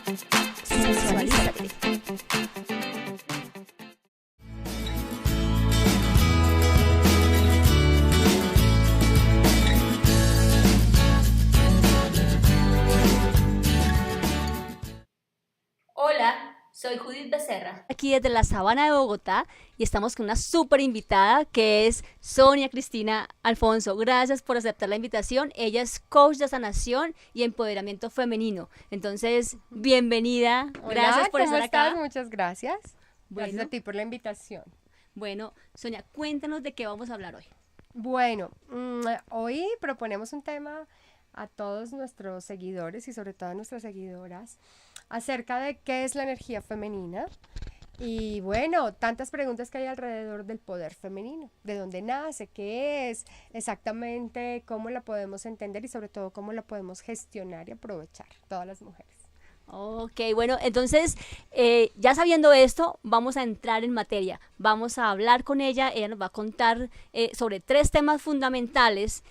Sensualízate. Hola, soy Judith Becerra. Aquí desde la Sabana de Bogotá y estamos con una súper invitada que es Sonia Cristina Alfonso. Gracias por aceptar la invitación. Ella es coach de sanación y empoderamiento femenino. Entonces, bienvenida. Gracias Hola, por ¿cómo estar estás? acá. Muchas gracias. Gracias Bueno, a ti por la invitación. bueno, Sonia, cuéntanos de qué vamos a hablar hoy. Bueno, hoy proponemos un tema a todos nuestros seguidores y sobre todo a nuestras seguidoras acerca de qué es la energía femenina y bueno, tantas preguntas que hay alrededor del poder femenino, de dónde nace, qué es exactamente, cómo la podemos entender y sobre todo cómo la podemos gestionar y aprovechar todas las mujeres. Ok, bueno, entonces ya sabiendo esto, vamos a entrar en materia. Vamos a hablar con ella. Ella nos va a contar sobre 3 temas fundamentales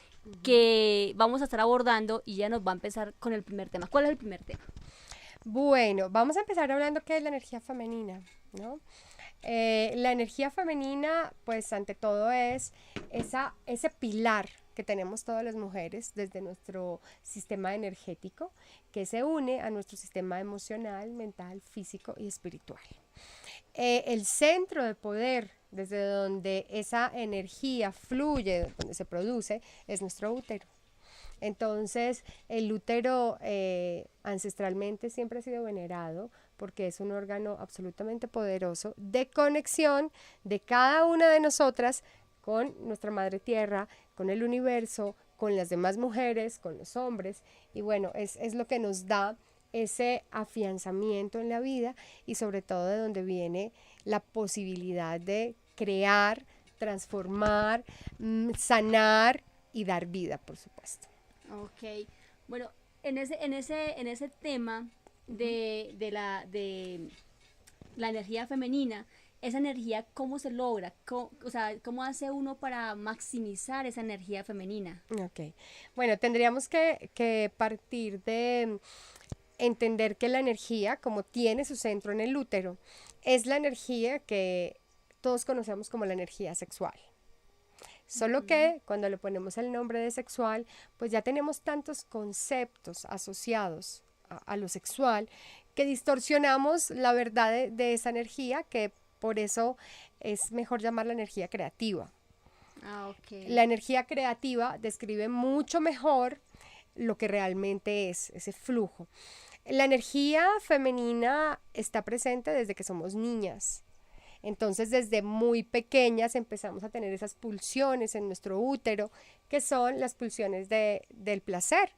que vamos a estar abordando y ella nos va a empezar con el primer tema. ¿Cuál es el primer tema? Bueno, vamos a empezar hablando qué es la energía femenina, ¿no? La energía femenina, pues ante todo es ese pilar que tenemos todas las mujeres desde nuestro sistema energético que se une a nuestro sistema emocional, mental, físico y espiritual. El centro de poder desde donde esa energía fluye, donde se produce, es nuestro útero. Entonces, el útero ancestralmente siempre ha sido venerado porque es un órgano absolutamente poderoso de conexión de cada una de nosotras con nuestra madre tierra, con el universo, con las demás mujeres, con los hombres. Y bueno, es lo que nos da ese afianzamiento en la vida y sobre todo de donde viene la posibilidad de crear, transformar, sanar y dar vida, por supuesto. Ok, bueno, en ese tema de la energía femenina, esa energía, ¿cómo se logra? O sea, ¿cómo hace uno para maximizar esa energía femenina? Ok, bueno, tendríamos que partir de entender que la energía, como tiene su centro en el útero, es la energía que todos conocemos como la energía sexual. Solo que cuando le ponemos el nombre de sexual, pues ya tenemos tantos conceptos asociados a lo sexual que distorsionamos la verdad de esa energía, que por eso es mejor llamarla energía creativa. Ah, ok. La energía creativa describe mucho mejor lo que realmente es ese flujo. La energía femenina está presente desde que somos niñas. Entonces, desde muy pequeñas empezamos a tener esas pulsiones en nuestro útero, que son las pulsiones del placer.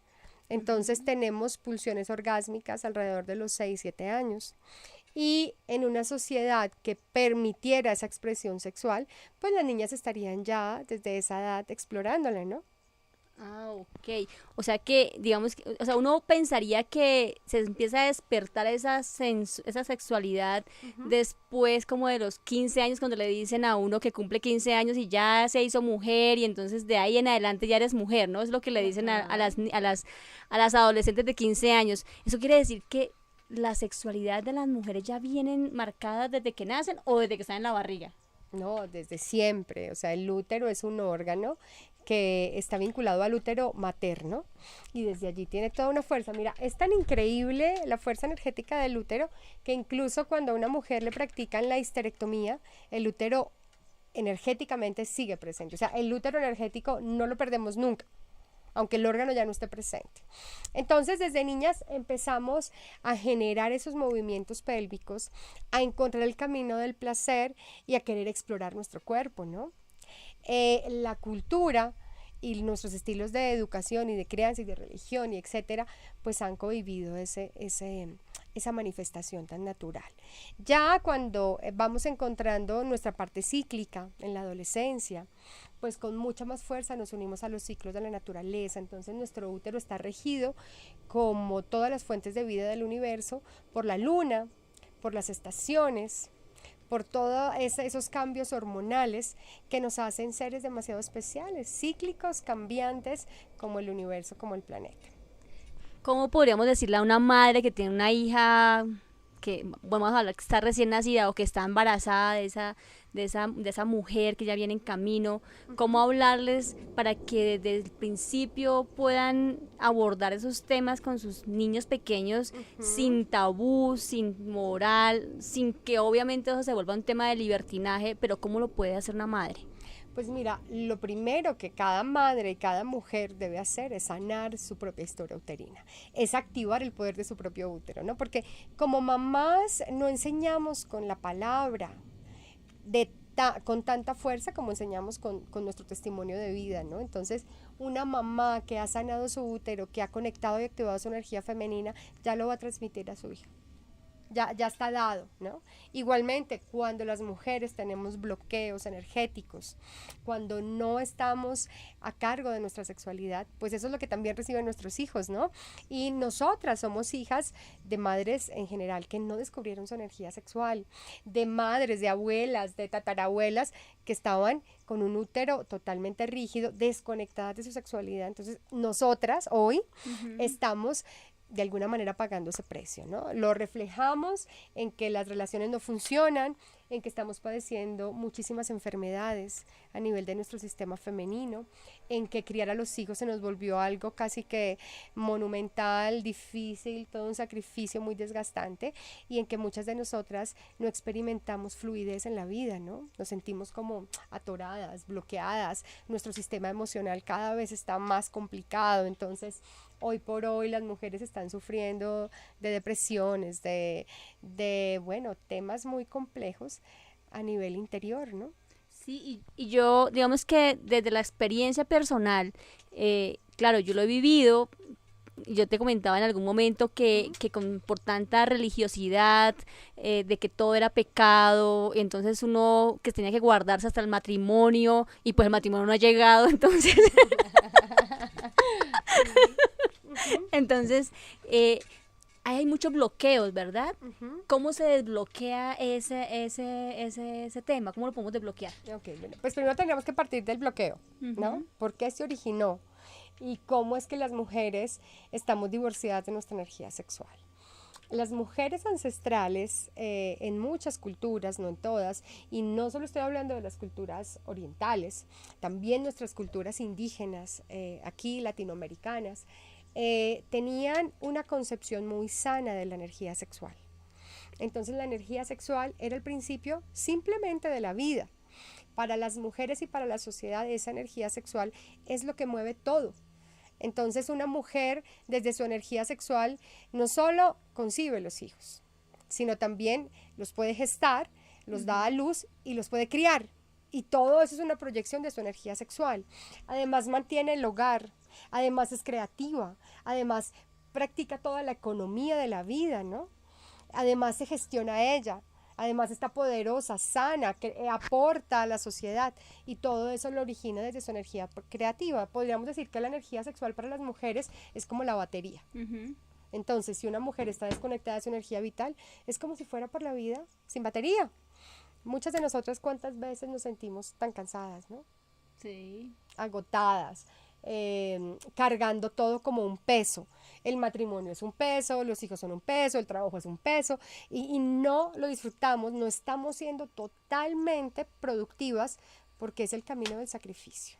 Entonces, tenemos pulsiones orgásmicas alrededor de los 6, 7 años. Y en una sociedad que permitiera esa expresión sexual, pues las niñas estarían ya desde esa edad explorándola, ¿no? Ah, ok. O sea que, digamos, o sea, uno pensaría que se empieza a despertar esa sexualidad después como de los 15 años, cuando le dicen a uno que cumple 15 años y ya se hizo mujer y entonces de ahí en adelante ya eres mujer, ¿no? Es lo que le dicen a las adolescentes de 15 años. Eso quiere decir que la sexualidad de las mujeres ya vienen marcadas desde que nacen o desde que están en la barriga. No, desde siempre. O sea, el útero es un órgano que está vinculado al útero materno y desde allí tiene toda una fuerza. Mira, es tan increíble la fuerza energética del útero que incluso cuando a una mujer le practican la histerectomía, el útero energéticamente sigue presente. O sea, el útero energético no lo perdemos nunca, aunque el órgano ya no esté presente. Entonces, desde niñas empezamos a generar esos movimientos pélvicos, a encontrar el camino del placer y a querer explorar nuestro cuerpo, ¿no? La cultura y nuestros estilos de educación y de crianza y de religión y etcétera, pues han convivido esa manifestación tan natural. Ya cuando vamos encontrando nuestra parte cíclica en la adolescencia, pues con mucha más fuerza nos unimos a los ciclos de la naturaleza. Entonces nuestro útero está regido, como todas las fuentes de vida del universo, por la luna, por las estaciones, por todos esos cambios hormonales que nos hacen seres demasiado especiales, cíclicos, cambiantes, como el universo, como el planeta. ¿Cómo podríamos decirle a una madre que tiene una hija que, vamos a hablar, que está recién nacida o que está embarazada de esa mujer que ya viene en camino? ¿Cómo hablarles para que desde el principio puedan abordar esos temas con sus niños pequeños sin tabú, sin moral, sin que obviamente eso se vuelva un tema de libertinaje, pero cómo lo puede hacer una madre? Pues mira, lo primero que cada madre y cada mujer debe hacer es sanar su propia historia uterina, es activar el poder de su propio útero, ¿no? Porque como mamás no enseñamos con la palabra con tanta fuerza como enseñamos con nuestro testimonio de vida, ¿no? Entonces, una mamá que ha sanado su útero, que ha conectado y activado su energía femenina, ya lo va a transmitir a su hija. Ya está dado, ¿no? Igualmente, cuando las mujeres tenemos bloqueos energéticos, cuando no estamos a cargo de nuestra sexualidad, pues eso es lo que también reciben nuestros hijos, ¿no? Y nosotras somos hijas de madres en general que no descubrieron su energía sexual, de madres, de abuelas, de tatarabuelas que estaban con un útero totalmente rígido, desconectadas de su sexualidad. Entonces, nosotras hoy estamos de alguna manera pagando ese precio, ¿no? Lo reflejamos en que las relaciones no funcionan, en que estamos padeciendo muchísimas enfermedades a nivel de nuestro sistema femenino, en que criar a los hijos se nos volvió algo casi que monumental, difícil, todo un sacrificio muy desgastante, y en que muchas de nosotras no experimentamos fluidez en la vida, ¿no? Nos sentimos como atoradas, bloqueadas, nuestro sistema emocional cada vez está más complicado. Entonces, hoy por hoy las mujeres están sufriendo de depresiones, bueno, temas muy complejos a nivel interior, ¿no? Sí, y yo, digamos que desde la experiencia personal, claro, yo lo he vivido. Yo te comentaba en algún momento que por tanta religiosidad, de que todo era pecado, entonces uno que tenía que guardarse hasta el matrimonio, y pues el matrimonio no ha llegado, entonces entonces hay muchos bloqueos, ¿verdad? ¿Cómo se desbloquea ese tema? ¿Cómo lo podemos desbloquear? Ok, bueno, pues primero tendríamos que partir del bloqueo, ¿no? ¿Por qué se originó? Y cómo es que las mujeres estamos divorciadas de nuestra energía sexual. Las mujeres ancestrales, en muchas culturas, no en todas, y no solo estoy hablando de las culturas orientales, también nuestras culturas indígenas, aquí latinoamericanas, tenían una concepción muy sana de la energía sexual. Entonces la energía sexual era el principio simplemente de la vida. Para las mujeres y para la sociedad, esa energía sexual es lo que mueve todo. Entonces una mujer desde su energía sexual no solo concibe los hijos, sino también los puede gestar, los da a luz y los puede criar. Y todo eso es una proyección de su energía sexual. Además mantiene el hogar, además es creativa, además practica toda la economía de la vida, ¿no? Además se gestiona ella. Además está poderosa, sana, que aporta a la sociedad, y todo eso lo origina desde su energía creativa. Podríamos decir que la energía sexual para las mujeres es como la batería. Entonces, si una mujer está desconectada de su energía vital, es como si fuera por la vida sin batería. Muchas de nosotras, ¿cuántas veces nos sentimos tan cansadas, ¿no? Sí. Agotadas, cargando todo como un peso. El matrimonio es un peso, los hijos son un peso, el trabajo es un peso, y no lo disfrutamos, no estamos siendo totalmente productivas porque es el camino del sacrificio.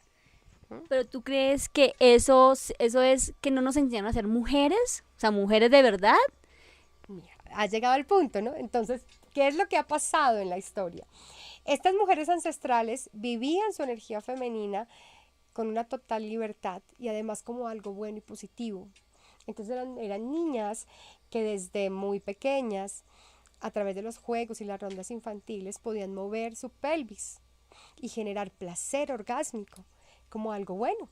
Pero ¿tú crees que eso es que no nos enseñaron a ser mujeres? O sea, mujeres de verdad. Mira, ha llegado al punto, ¿no? Entonces, ¿qué es lo que ha pasado en la historia? Estas mujeres ancestrales vivían su energía femenina con una total libertad y además como algo bueno y positivo. Entonces eran niñas que desde muy pequeñas, a través de los juegos y las rondas infantiles, podían mover su pelvis y generar placer orgásmico como algo bueno.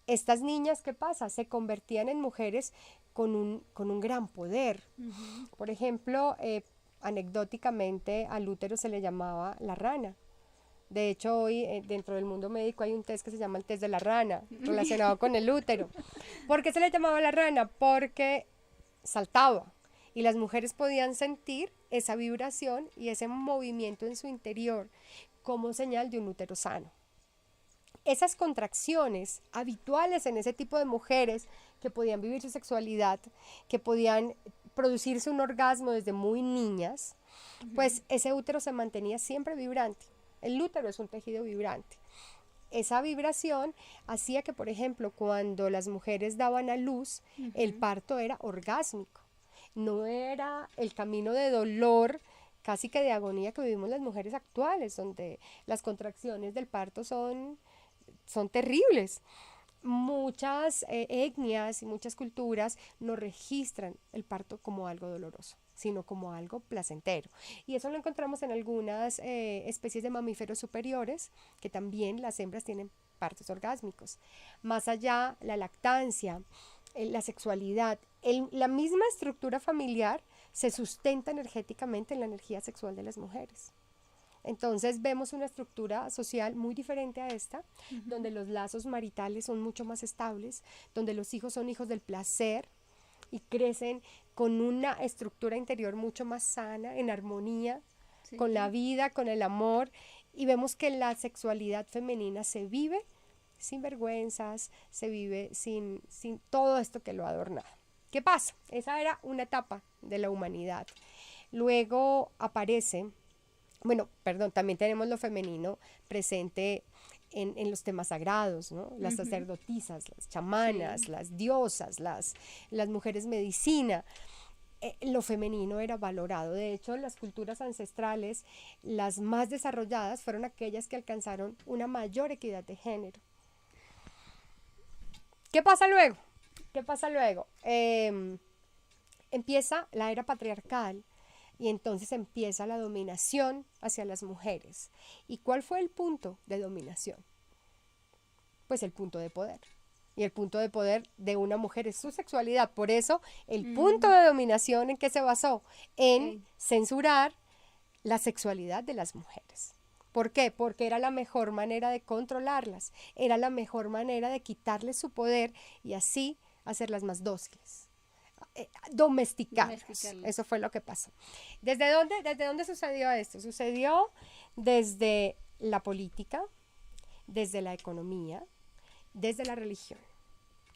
Estas niñas, ¿qué pasa? Se convertían en mujeres con un gran poder. Por ejemplo, anecdóticamente al útero se le llamaba la rana. De hecho, hoy dentro del mundo médico hay un test que se llama el test de la rana, relacionado con el útero. ¿Por qué se le llamaba la rana? Porque saltaba y las mujeres podían sentir esa vibración y ese movimiento en su interior como señal de un útero sano. esas contracciones habituales en ese tipo de mujeres que podían vivir su sexualidad, que podían producirse un orgasmo desde muy niñas, pues ese útero se mantenía siempre vibrante. El útero es un tejido vibrante. Esa vibración hacía que, por ejemplo, cuando las mujeres daban a luz, el parto era orgásmico. No era el camino de dolor, casi que de agonía que vivimos las mujeres actuales, donde las contracciones del parto son terribles. Muchas etnias y muchas culturas no registran el parto como algo doloroso, sino como algo placentero. Y eso lo encontramos en algunas especies de mamíferos superiores, que también las hembras tienen partos orgásmicos. Más allá, la lactancia, la sexualidad, la misma estructura familiar se sustenta energéticamente en la energía sexual de las mujeres. Entonces vemos una estructura social muy diferente a esta, donde los lazos maritales son mucho más estables, donde los hijos son hijos del placer y crecen con una estructura interior mucho más sana, en armonía con la vida, con el amor, y vemos que la sexualidad femenina se vive sin vergüenzas, se vive sin todo esto que lo ha adornado. ¿Qué pasa? Esa era una etapa de la humanidad. Luego aparece... también tenemos lo femenino presente en los temas sagrados, ¿no? Las sacerdotisas, las chamanas, las diosas, las mujeres medicina. Lo femenino era valorado. De hecho, las culturas ancestrales, las más desarrolladas, fueron aquellas que alcanzaron una mayor equidad de género. ¿Qué pasa luego? Empieza la era patriarcal. Y entonces empieza la dominación hacia las mujeres. ¿Y cuál fue el punto de dominación? Pues el punto de poder. Y el punto de poder de una mujer es su sexualidad. Por eso, el punto de dominación, ¿en qué se basó? En censurar la sexualidad de las mujeres. ¿Por qué? Porque era la mejor manera de controlarlas. Era la mejor manera de quitarles su poder y así hacerlas más dóciles. Domesticarlos. Eso fue lo que pasó. ¿Desde dónde sucedió esto? Sucedió desde la política, desde la economía, desde la religión.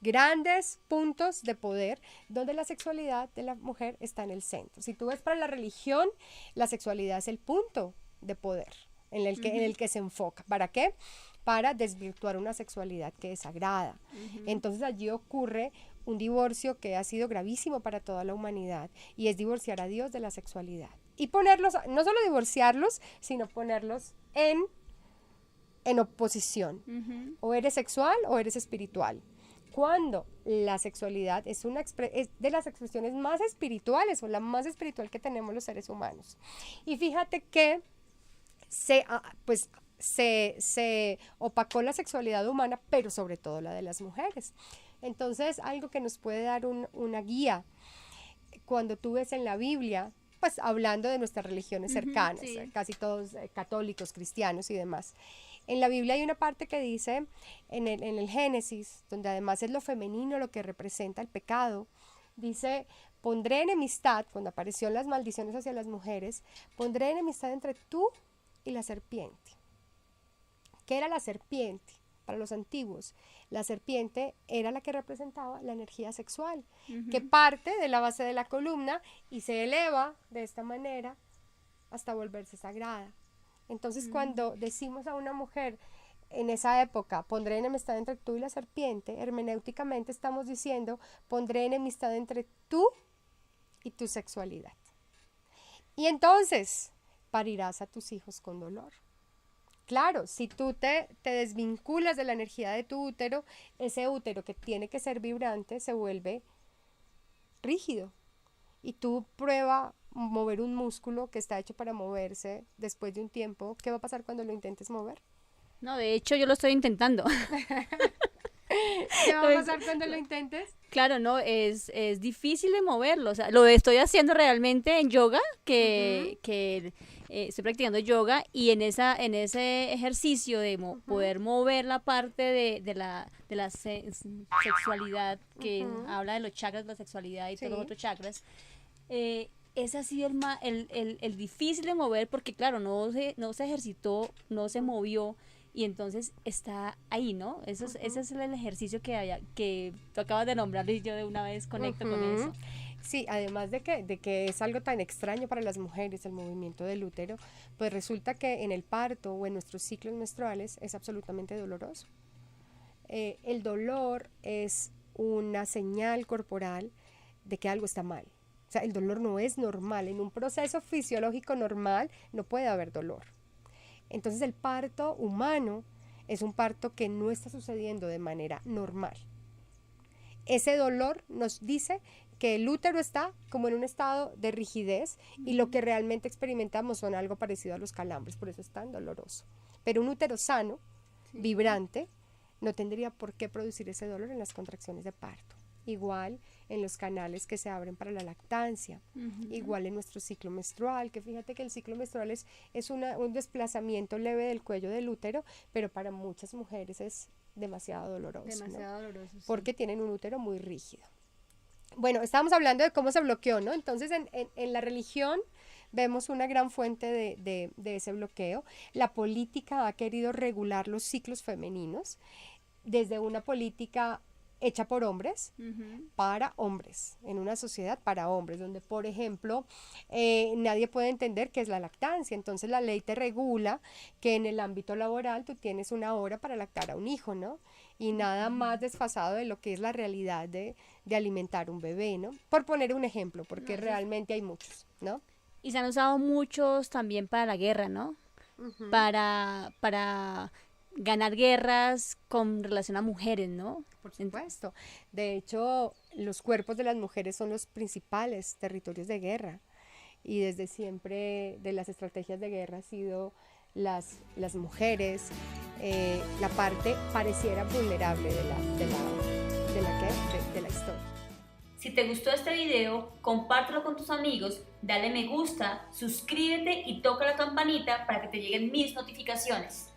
Grandes puntos de poder donde la sexualidad de la mujer está en el centro. Si tú ves para la religión, la sexualidad es el punto de poder en el que se enfoca. ¿Para qué? Para desvirtuar una sexualidad que es sagrada. Entonces allí ocurre un divorcio que ha sido gravísimo para toda la humanidad, y es divorciar a Dios de la sexualidad. Y ponerlos, no solo divorciarlos, sino ponerlos en oposición. O eres sexual o eres espiritual. Cuando la sexualidad es de las expresiones más espirituales, o la más espiritual que tenemos los seres humanos. Y fíjate que se opacó la sexualidad humana, pero sobre todo la de las mujeres. Entonces, algo que nos puede dar una guía, cuando tú ves en la Biblia, pues hablando de nuestras religiones cercanas, casi todos católicos, cristianos y demás. En la Biblia hay una parte que dice, en el Génesis, donde además es lo femenino lo que representa el pecado, dice: pondré enemistad, cuando apareció las maldiciones hacia las mujeres, pondré enemistad entre tú y la serpiente. ¿Qué era la serpiente? Para los antiguos, la serpiente era la que representaba la energía sexual, que parte de la base de la columna y se eleva de esta manera hasta volverse sagrada. Entonces, cuando decimos a una mujer en esa época, pondré enemistad entre tú y la serpiente, hermenéuticamente estamos diciendo, pondré enemistad entre tú y tu sexualidad. Y entonces, parirás a tus hijos con dolor. Claro, si tú te desvinculas de la energía de tu útero, ese útero que tiene que ser vibrante se vuelve rígido. Y tú prueba mover un músculo que está hecho para moverse después de un tiempo. ¿Qué va a pasar cuando lo intentes mover? No, de hecho yo lo estoy intentando. ¿Qué va a pasar cuando lo intentes? Claro, no, es difícil de moverlo. O sea, lo estoy haciendo realmente en yoga, que estoy practicando yoga, y en ese ejercicio de poder mover la parte de la sexualidad, que habla de los chakras, la sexualidad y todos los otros chakras, ese ha sido el difícil de mover, porque claro, no se ejercitó, no se movió, y entonces está ahí, ¿no? Ese es el ejercicio que tú acabas de nombrar y yo de una vez conecto con eso. Sí, además de que es algo tan extraño para las mujeres el movimiento del útero, pues resulta que en el parto o en nuestros ciclos menstruales es absolutamente doloroso. El dolor es una señal corporal de que algo está mal. O sea, el dolor no es normal. En un proceso fisiológico normal no puede haber dolor. Entonces el parto humano es un parto que no está sucediendo de manera normal. Ese dolor nos dice que el útero está como en un estado de rigidez y lo que realmente experimentamos son algo parecido a los calambres, por eso es tan doloroso. Pero un útero sano, vibrante, no tendría por qué producir ese dolor en las contracciones de parto. Igual en los canales que se abren para la lactancia, igual en nuestro ciclo menstrual, que fíjate que el ciclo menstrual es un desplazamiento leve del cuello del útero, pero para muchas mujeres es demasiado doloroso. Demasiado doloroso, sí. Porque tienen un útero muy rígido. Bueno, estábamos hablando de cómo se bloqueó, ¿no? Entonces, en la religión vemos una gran fuente de ese bloqueo. La política ha querido regular los ciclos femeninos desde una política hecha por hombres, para hombres, en una sociedad para hombres, donde, por ejemplo, nadie puede entender qué es la lactancia. Entonces, la ley te regula que en el ámbito laboral tú tienes una hora para lactar a un hijo, ¿no? Y nada más desfasado de lo que es la realidad de alimentar un bebé, ¿no? Por poner un ejemplo, porque realmente hay muchos, ¿no? Y se han usado muchos también para la guerra, ¿no? Para ganar guerras con relación a mujeres, ¿no? Por supuesto. De hecho, los cuerpos de las mujeres son los principales territorios de guerra. Y desde siempre de las estrategias de guerra ha sido las mujeres, la parte pareciera vulnerable de la historia. Si te gustó este video, compártelo con tus amigos, dale me gusta, suscríbete y toca la campanita para que te lleguen mis notificaciones.